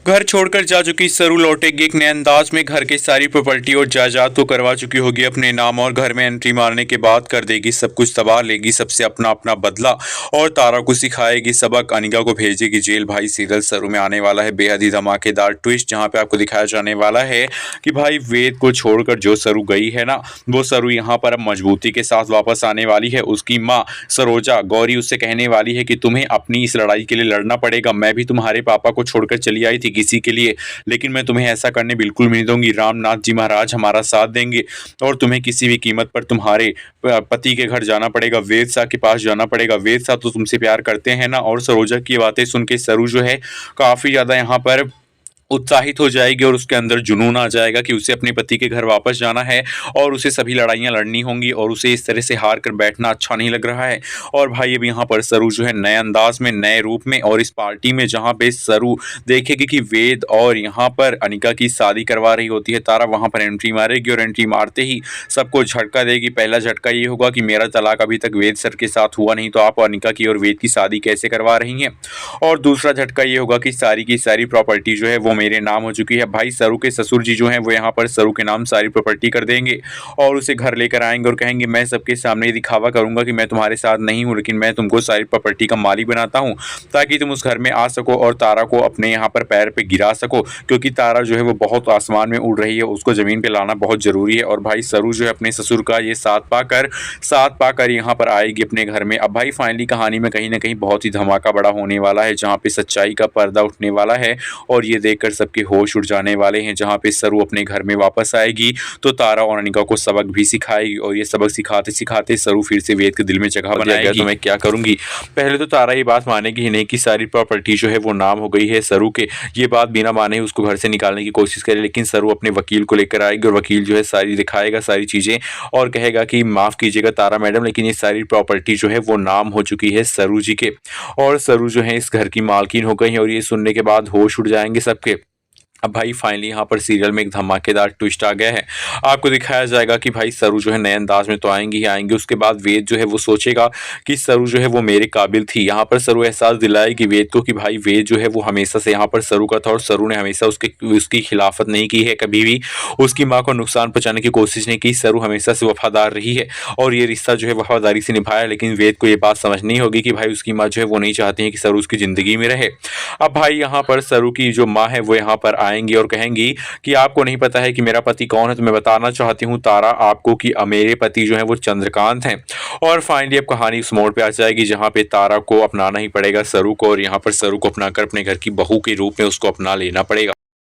घर छोड़कर जा चुकी सरू लौटेगी एक नए अंदाज में। घर की सारी प्रॉपर्टी और जायदाद तो करवा चुकी होगी अपने नाम, और घर में एंट्री मारने के बाद कर देगी सब कुछ तबाह, लेगी सबसे अपना अपना बदला और तारा को सिखाएगी सबक, अनिका को भेजेगी जेल। भाई सीरियल सरू में आने वाला है बेहद ही धमाकेदार ट्विस्ट, जहां पे आपको दिखाया जाने वाला है कि भाई वेद को छोड़कर जो सरू गई है ना, वो सरू यहाँ पर अब मजबूती के साथ वापस आने वाली है। उसकी माँ सरोजा गौरी उससे कहने वाली है कि तुम्हें अपनी इस लड़ाई के लिए लड़ना पड़ेगा। मैं भी तुम्हारे पापा को छोड़कर चली आई थी किसी के लिए, लेकिन मैं तुम्हें ऐसा करने बिल्कुल नहीं दूंगी। रामनाथ जी महाराज हमारा साथ देंगे और तुम्हें किसी भी कीमत पर तुम्हारे पति के घर जाना पड़ेगा, वेद शाह के पास जाना पड़ेगा। वेद शाह तो तुमसे प्यार करते हैं ना। और सरोजा की बातें सुन के सरू जो है काफी ज्यादा यहाँ पर उत्साहित हो जाएगी और उसके अंदर जुनून आ जाएगा कि उसे अपने पति के घर वापस जाना है और उसे सभी लड़ाइयाँ लड़नी होंगी, और उसे इस तरह से हार कर बैठना अच्छा नहीं लग रहा है। और भाई अब यहाँ पर सरू जो है नए अंदाज में, नए रूप में, और इस पार्टी में जहाँ पे सरू देखेगी कि वेद और यहाँ पर अनिका की शादी करवा रही होती है तारा, वहाँ पर एंट्री मारेगी और एंट्री मारते ही सबको झटका देगी। पहला झटका ये होगा कि मेरा तलाक अभी तक वेद सर के साथ हुआ नहीं, तो आप अनिका की और वेद की शादी कैसे करवा रही हैं। और दूसरा झटका ये होगा कि सारी की सारी प्रॉपर्टी जो है वो मेरे नाम हो चुकी है। भाई सरू के ससुर जी जो हैं वो यहाँ पर सरू के नाम सारी प्रॉपर्टी कर देंगे और उसे घर लेकर आएंगे और कहेंगे मैं सबके सामने दिखावा करूंगा कि मैं तुम्हारे साथ नहीं हूँ, लेकिन मैं तुमको सारी प्रॉपर्टी का मालिक बनाता हूँ ताकि तुम उस घर में आ सको और तारा को अपने यहाँ पर पैर पे गिरा सको, क्योंकि तारा जो है वो बहुत आसमान में उड़ रही है, उसको जमीन पे लाना बहुत जरूरी है। और भाई सरू जो है अपने ससुर का ये साथ पाकर यहाँ पर आएगी अपने घर में। अब भाई फाइनली कहानी में कहीं ना कहीं बहुत ही धमाका बड़ा होने वाला है, जहाँ पे सच्चाई का पर्दा उठने वाला है और ये देखकर सबके होश उड़ जाने वाले हैं। जहाँ पे सरू अपने घर में वापस आएगी तो तारा और अनिका को सबक भी सिखाएगी, और ये सबक सिखाते सिखाते सरू फिर से वेद के दिल में जगह बनाएगी। तो मैं क्या करूंगी, पहले तो तारा ये बात मानेगी ही नहीं कि सारी प्रॉपर्टी जो है वो नाम हो गई है सरू के। ये बात बिना माने उसको घर से निकालने की कोशिश करे, लेकिन सरू अपने वकील को लेकर आएगी और वकील जो है सारी दिखाएगा सारी चीजें और कहेगा कि माफ कीजिएगा तारा मैडम, लेकिन ये सारी प्रॉपर्टी जो है वो नाम हो चुकी है सरू जी के, और सरू जो है इस घर की मालकिन हो गई है। और ये सुनने के बाद होश उड़ जाएंगे सबके। अब भाई फाइनली यहाँ पर सीरियल में एक धमाकेदार ट्विस्ट आ गया है। आपको दिखाया जाएगा कि भाई सरू जो है नए अंदाज में तो आएंगे ही आएंगे, उसके बाद वेद जो है वो सोचेगा कि सरू जो है वो मेरे काबिल थी। यहाँ पर सरू एहसास दिलाएगी वेद को कि भाई वेद जो है वो हमेशा से यहाँ पर सरू का था और सरू ने हमेशा उसकी खिलाफत नहीं की है, कभी भी उसकी माँ को नुकसान पहुँचाने की कोशिश नहीं की। सरू हमेशा से वफादार रही है और ये रिश्ता जो है वफादारी से निभाया, लेकिन वेद को ये बात समझनी होगी कि भाई उसकी माँ जो है वो नहीं चाहती है कि सरू उसकी ज़िंदगी में रहे। अब भाई यहाँ पर सरू की जो माँ है वो यहाँ पर आएंगी और कहेंगी कि आपको नहीं पता है कि मेरा पति कौन है, तो मैं बताना चाहती हूँ तारा आपको कि मेरे पति जो है वो चंद्रकांत हैं। और फाइनली अब कहानी उस मोड़ पे आ जाएगी जहाँ पे तारा को अपनाना ही पड़ेगा सरू को, और यहाँ पर सरू को अपनाकर अपने घर की बहू के रूप में उसको अपना लेना पड़ेगा।